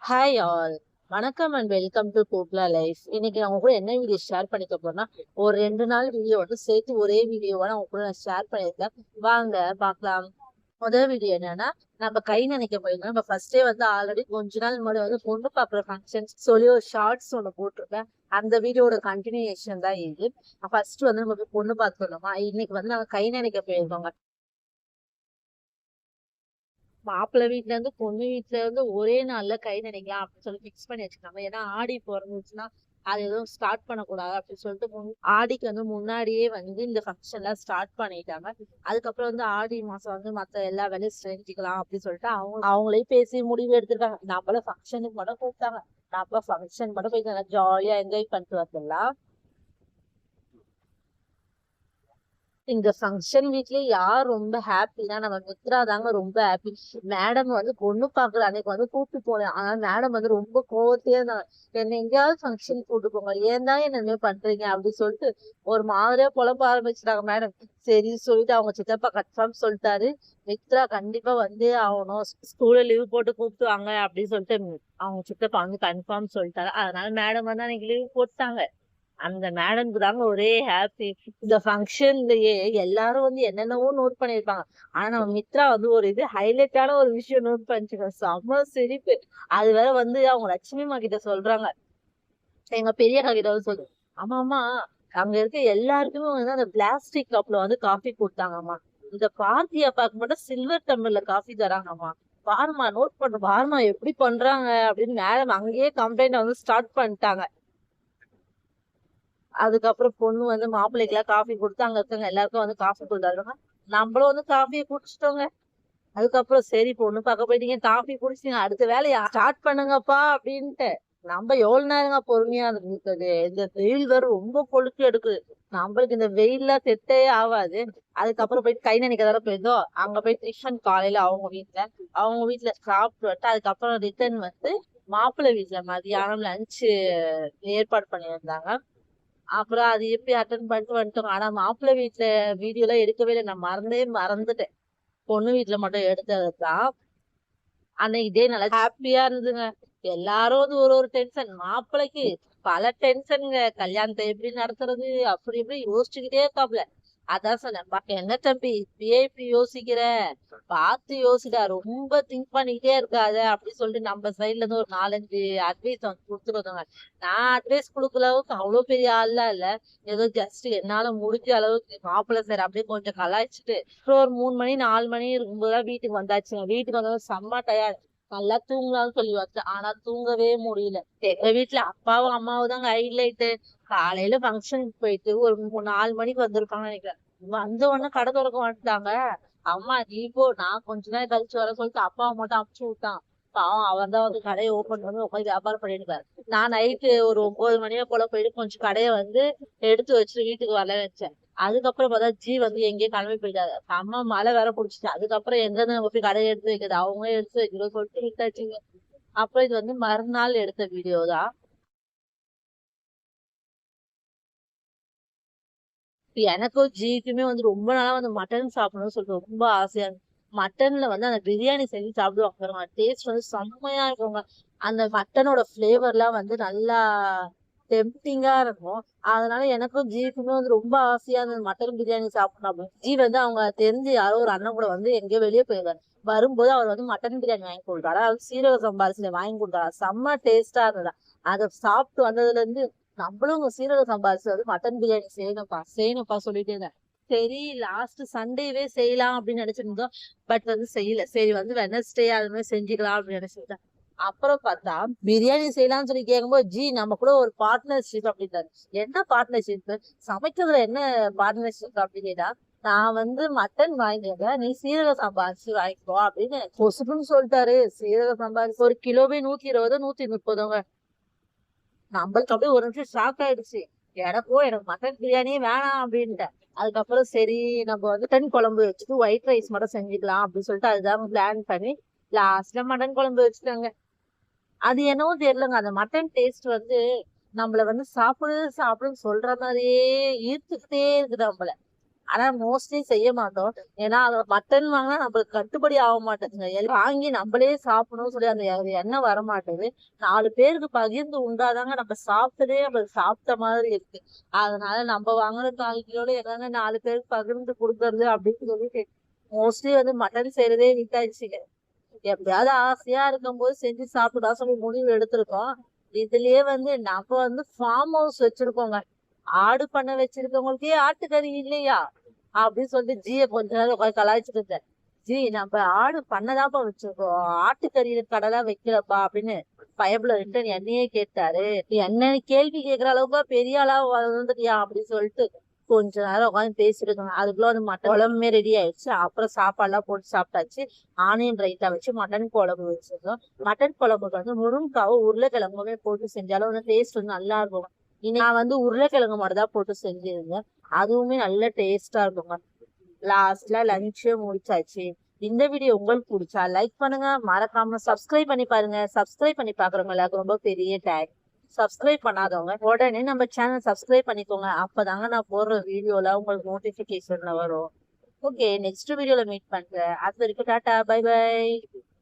Hi all. வணக்கம் and welcome to கூப்லா life. இன்னைக்கு நான் உங்க கூட என்ன வீடியோ ஷேர் பண்ணிக்க போறேன்னா, ஒரு 2 நாள் வீடியோ வந்து சேர்த்து ஒரே வீடியோவா நான் உங்க கூட நான் ஷேர் பண்ணியிருக்கேன். வாங்க பார்க்கலாம். முதல் வீடியோ என்னன்னா, நம்ம கை நினைக்க போயிருந்தோம். நம்ம ஃபர்ஸ்டே வந்து ஆல்ரெடி கொஞ்ச நாள் முன்னாடி வந்து பொண்ணு பாக்குற ஃபங்க்ஷன்ஸ் சொல்லி ஒரு ஷார்ட்ஸ் ஒன்று போட்டிருப்பேன். அந்த வீடியோட கண்டினியூஷன் தான் இது. ஃபர்ஸ்ட் வந்து நம்ம போய் பொண்ணு பார்த்துருந்தோமா, இன்னைக்கு வந்து நாங்க கை நினைக்க போயிருக்கோங்க. மாப்பிள்ளை வீட்ல இருந்து பொண்ணு வீட்ல இருந்து ஒரே நாள்ல கை நினைக்கலாம் அப்படின்னு சொல்லி பிக்ஸ் பண்ணி வச்சுக்காங்க. ஏன்னா ஆடி பிறந்துச்சுன்னா அது எதுவும் ஸ்டார்ட் பண்ணக்கூடாது அப்படின்னு சொல்லிட்டு ஆடிக்கு வந்து முன்னாடியே வந்து இந்த ஃபங்க்ஷன் எல்லாம் ஸ்டார்ட் பண்ணிட்டாங்க. அதுக்கப்புறம் வந்து ஆடி மாசம் வந்து மத்த எல்லா வேலையும் செஞ்சுக்கலாம் அப்படின்னு சொல்லிட்டு அவங்களே பேசி முடிவு எடுத்திருக்காங்க. நம்மள ஃபங்க்ஷனுக்கு மட்டும் கூப்பிட்டாங்க. நம்ம ஃபங்க்ஷன் மட்டும் போய் நல்லா ஜாலியா என்ஜாய் பண்ணிட்டு வந்துடலாம். இந்த ஃபங்க்ஷன் வீட்லயே யார் ரொம்ப ஹாப்பினா நம்ம மித்ரா தாங்க ரொம்ப ஹாப்பி. மேடம் வந்து பொண்ணு பாக்குற அன்னைக்கு வந்து கூப்பிட்டு போனேன். ஆனா மேடம் வந்து ரொம்ப கோவத்தையே இருந்தாங்க. என்ன எங்கேயாவது ஃபங்க்ஷன் கூட்டு போங்க, ஏன் தான் என்ன பண்றீங்க அப்படின்னு சொல்லிட்டு ஒரு மாதிரியா புலம்ப ஆரம்பிச்சிட்டாங்க மேடம். சரி சொல்லிட்டு அவங்க சித்தப்பா கன்ஃபார்ம் சொல்லிட்டாரு, மித்ரா கண்டிப்பா வந்து ஆகணும், ஸ்கூல்ல லீவ் போட்டு கூப்பிட்டுவாங்க அப்படின்னு சொல்லிட்டு அவங்க சித்தப்பா வந்து கன்ஃபார்ம் சொல்லிட்டாரு. அதனால மேடம் வந்து அன்னைக்கு லீவ் போட்டாங்க. அந்த மேடம்க்கு தாங்க ஒரே ஹாப்பி. இந்த ஃபங்க்ஷன்லயே எல்லாரும் வந்து என்னென்னவோ நோட் பண்ணிருப்பாங்க. ஆனா நம்ம மித்ரா வந்து ஒரு இது ஹைலைட்டான ஒரு விஷயம் நோட் பண்ணிச்சுங்க. செம்ம சிரிப்பு. அது வேற வந்து அவங்க லட்சுமிமா கிட்ட சொல்றாங்க. எங்க பெரிய அக்கா கிட்ட வந்து சொல்லு, ஆமா ஆமா, அங்க இருக்க எல்லாருக்குமே வந்து அந்த பிளாஸ்டிக் கப்ல வந்து காஃபி கொடுத்தாங்கம்மா. இந்த பார்த்தி அப்பாக்கு மட்டும் சில்வர் டம்ளர்ல காஃபி தராங்கம்மா. பாருமா, நோட் பண்ற பாருமா எப்படி பண்றாங்க அப்படின்னு மேடம் அங்கேயே கம்ப்ளைண்ட் வந்து ஸ்டார்ட் பண்ணிட்டாங்க. அதுக்கப்புறம் பொண்ணு வந்து மாப்பிள்ளைக்கு எல்லாம் காஃபி கொடுத்து அங்க இருக்கவங்க எல்லாருக்கும் வந்து காஃபி கொடுத்தாங்க. நம்மளும் வந்து காஃபியை குடிச்சிட்டோங்க. அதுக்கப்புறம் சரி பொண்ணு பார்க்க போயிட்டீங்க, காஃபி குடிச்சிட்டீங்க, அடுத்த வேலையை ஸ்டார்ட் பண்ணுங்கப்பா அப்படின்ட்டு நம்ம எவ்வளவு நேரங்க பொறுமையா இருக்குது. இந்த வெயில் வேற ரொம்ப கொளுத்தி எடுக்குது. நம்மளுக்கு இந்த வெயில்ல செட்டே ஆகாது. அதுக்கப்புறம் போயிட்டு கை நினைக்க தானே போயிருந்தோம். அங்க போய் டிஃபன் காலையில அவங்க வீட்டுல சாப்பிட்டு வந்துட்டு அதுக்கப்புறம் ரிட்டர்ன் வந்து மாப்பிள்ளை வீட்டுல மதியானம் லஞ்ச் ஏற்பாடு பண்ணியிருந்தாங்க. அப்புறம் அது எப்படி அட்டன் பண்ணிட்டு வந்துட்டோம். ஆனா மாப்பிள்ளை வீட்டுல வீடியோ எல்லாம் எடுக்கவே இல்லை. நான் மறந்துட்டேன். பொண்ணு வீட்டுல மட்டும் எடுத்ததுதான். அன்னைக்கு டே நல்லா ஹாப்பியா இருந்ததுங்க. எல்லாரும் வந்து ஒரு ஒரு டென்ஷன். மாப்பிள்ளைக்கு பல டென்ஷனுங்க. கல்யாணத்தை எப்படி நடத்துறது அப்படி இப்படி யோசிச்சுக்கிட்டே இருக்காப்ல. அதான் சொன்னேன், என்ன தம்பி இப்பயே இப்படி யோசிக்கிற, பார்த்து யோசிடா, ரொம்ப திங்க் பண்ணிக்கிட்டே இருக்காத அப்படின்னு சொல்லிட்டு நம்ம சைட்ல இருந்து ஒரு 4-5 அட்வைஸ் வந்து கொடுத்துருந்தோங்க. நான் அட்வைஸ் கொடுக்குற அளவுக்கு அவ்வளவு பெரிய ஆள்லாம் இல்ல. ஏதோ ஜஸ்ட் என்னால முடிஞ்ச அளவுக்கு மாப்பிள்ளை சார் அப்படியே கொஞ்சம் கலாய்ச்சிட்டு அப்புறம் ஒரு 3 மணி 4 மணி இருக்கும்போதுதான் வீட்டுக்கு வந்தாச்சுங்க. வீட்டுக்கு வந்தது செம்ம டயர்ட். நல்லா தூங்கலாம்னு சொல்லி வச்சேன். ஆனா தூங்கவே முடியல. எங்க வீட்டுல அப்பாவும் அம்மாவும் தாங்க ஹைலைட்டு. காலையில ஃபங்க்ஷனுக்கு போயிட்டு ஒரு 4 மணிக்கு வந்திருப்பாங்க நினைக்கிறேன். வந்த உடனே கடை திறக்க மாட்டாங்க. அம்மா நீ போ, நான் கொஞ்ச நேரம் கழிச்சு வர சொல்லிட்டு அப்பாவை மட்டும் அமுச்சு விட்டான். பாவம் அவர் தான் வந்து கடையை ஓபன் பண்ணி உட்காந்து வியாபாரம் பண்ணிட்டு இருக்காரு. நான் நைட்டு ஒரு 9 மணியா போல போயிட்டு கொஞ்சம் கடையை வந்து எடுத்து வச்சுட்டு வீட்டுக்கு வரல வச்சேன். அதுக்கப்புறம் பார்த்தா ஜி வந்து எங்கேயோ கிளம்பி போயிட்டாரு. அம்மா மழை வேற பிடிச்சிச்சு. அதுக்கப்புறம் எங்க இருந்து நம்ம போய் கடையை எடுத்து வைக்கிறது, அவங்களே எடுத்து வைக்கிறோம் சொல்லிட்டு விட்டாச்சுங்க. அப்புறம் இது வந்து மறுநாள் எடுத்த வீடியோ தான். எனக்கும் ஜிக்குமே வந்து ரொம்ப நாளா வந்து மட்டன் சாப்பிடணும்னு சொல்லிட்டு ரொம்ப ஆசையா இருக்கு. மட்டன்ல வந்து அந்த பிரியாணி செஞ்சு சாப்பிடுவாங்க, டேஸ்ட் வந்து செம்மையா இருக்குங்க. அந்த மட்டனோட ஃபிளேவர்லாம் வந்து நல்லா டெம்டிங்கா இருக்கும். அதனால எனக்கும் ஜிக்குமே வந்து ரொம்ப ஆசையா இருந்தது மட்டன் பிரியாணி சாப்பிடணும் அப்படின்னு. ஜி வந்து அவங்க தெரிஞ்சு யாரோ ஒரு அண்ணன் கூட வந்து எங்கேயோ வெளியே போயிருக்காரு. வரும்போது அவர் வந்து மட்டன் பிரியாணி வாங்கி கொடுத்தாரு. அது சீரக சம்பா அரிசியில வாங்கி கொடுத்தாரு. செம்ம டேஸ்டா இருந்தது. அதை சாப்பிட்டு வந்ததுல இருந்து நம்மளும் உங்க சீரக சம்பா அரிசி வந்து மட்டன் பிரியாணி செய்யணும்ப்பா சொல்லிட்டே இருந்தேன். சரி, லாஸ்ட் சண்டேவே செய்யலாம் அப்படின்னு நினைச்சிருந்தோம். பட் வந்து செய்யல. சரி வந்து வெனஸ்டே அது மாதிரி செஞ்சுக்கலாம் அப்படின்னு நினைச்சிருந்தேன். அப்புறம் பார்த்தா பிரியாணி செய்யலாம்னு சொல்லி கேட்கும்போது ஜி நம்ம கூட ஒரு பார்ட்னர்ஷிப் அப்படின்றாரு. என்ன பார்ட்னர்ஷிப், சமைக்கிறதுல என்ன பார்ட்னர்ஷிப் அப்படின்னு கேட்டா, நான் வந்து மட்டன் வாங்கிக்கிறேன், நீ சீரக சம்பா அரிசி வாங்கிக்கோ அப்படின்னு பொசுப்புன்னு சொல்லிட்டாரு. சீரக சம்பா அரிசி ஒரு கிலோவே 120 130. நம்மளுக்கு அப்படியே ஒரு நிமிஷம் ஷாக் ஆயிடுச்சு. எனக்கு மட்டன் பிரியாணியே வேணாம் அப்படின்ட்டேன். அதுக்கப்புறம் சரி, நம்ம வந்து மட்டன் குழம்பு வச்சுட்டு ஒயிட் ரைஸ் மட்டும் செஞ்சுக்கலாம் அப்படின்னு சொல்லிட்டு அதுதான் பிளான் பண்ணி லாஸ்ட்ல மட்டன் குழம்பு வச்சுட்டாங்க. அது என்னவோ தெரியலங்க, அந்த மட்டன் டேஸ்ட் வந்து நம்மள வந்து சாப்பிடுன்னு சொல்ற மாதிரியே ஈர்த்துக்கிட்டே இருக்குது நம்மள. ஆனா மோஸ்ட்லி செய்ய மாட்டோம். ஏன்னா அது மட்டன் வாங்கினா நம்மளுக்கு கட்டுப்படி ஆக மாட்டேங்குங்க. எல்லாம் வாங்கி நம்மளே சாப்பிடணும்னு சொல்லி அந்த எண்ணம் வர மாட்டேங்குது. 4 பேருக்கு பகிர்ந்து உண்டாதாங்க நம்ம சாப்பிட்டதே நம்ம சாப்பிட்ட மாதிரி இருக்கு. அதனால நம்ம வாங்குற 4 கிலோல எதாங்க 4 பேருக்கு பகிர்ந்து கொடுக்கறது அப்படின்னு சொல்லிட்டு மோஸ்ட்லி வந்து மட்டன் செய்யறதே விட்டாச்சுங்க. எப்பயாவது ஆசையா இருக்கும்போது செஞ்சு சாப்பிடலாம் சொல்லி முடிவு எடுத்திருக்கோம். இதுலயே வந்து நம்ம வந்து ஃபார்ம் ஹவுஸ் வச்சிருக்கோங்க. ஆடு பண்ண வச்சிருக்கவங்களுக்கே ஆட்டுக்கறி இல்லையா அப்படின்னு சொல்லிட்டு ஜிய கொஞ்ச நேரம் உட்காந்து கலாய்ச்சிட்டு இருந்தேன். ஜி நம்ம ஆடு பண்ணதாப்பா வச்சிருக்கோம், ஆட்டுக்கறி கடைலாம் வைக்கலப்பா அப்படின்னு பயப்புல ரிட்டன் என்னையே கேட்டாரு. என்ன கேள்வி கேட்கிற அளவுக்கு பெரிய ஆளா வந்துட்டியா அப்படின்னு சொல்லிட்டு கொஞ்ச நேரம் உட்காந்து பேசிட்டு இருக்காங்க. அதுக்குள்ள வந்து மட்டன் குழம்புமே ரெடி ஆயிடுச்சு. அப்புறம் சாப்பாடுலாம் போட்டு சாப்பிட்டாச்சு. ஆனியன் ரைத்தா வச்சு மட்டன் குழம்பு வச்சிருந்தோம். மட்டன் குழம்புக்கு வந்து முருங்கைக்காவும் உருளைக்கிழங்குமே போட்டு செஞ்சாலும் வந்து டேஸ்ட் வந்து நல்லா இருக்கும். இன்னைக்கு நான் வந்து உருளைக்கிழங்கு மட்டும் தான் போட்டு செஞ்சிருந்தேன். அதுவுமே நல்ல டேஸ்டா இருக்குங்க. லாஸ்ட்ல லஞ்ச் முடிச்சாச்சு. இந்த வீடியோ உங்களுக்கு பிடிச்சா லைக் பண்ணுங்க, மறக்காம சப்ஸ்கிரைப் பண்ணி பாருங்க. சப்ஸ்கிரைப் பண்ணி பாக்குறவங்க எல்லாருக்கும் ரொம்ப பெரிய டேங்க். சப்ஸ்கிரைப் பண்ணாதவங்க உடனே நம்ம சேனல் சப்ஸ்கிரைப் பண்ணிக்கோங்க. அப்பதாங்க நான் போடுற வீடியோல உங்களுக்கு நோட்டிபிகேஷன்ல வரும். ஓகே, நெக்ஸ்ட் வீடியோல மீட் பண்றேன். அது வரைக்கும் டாடா, பை பை.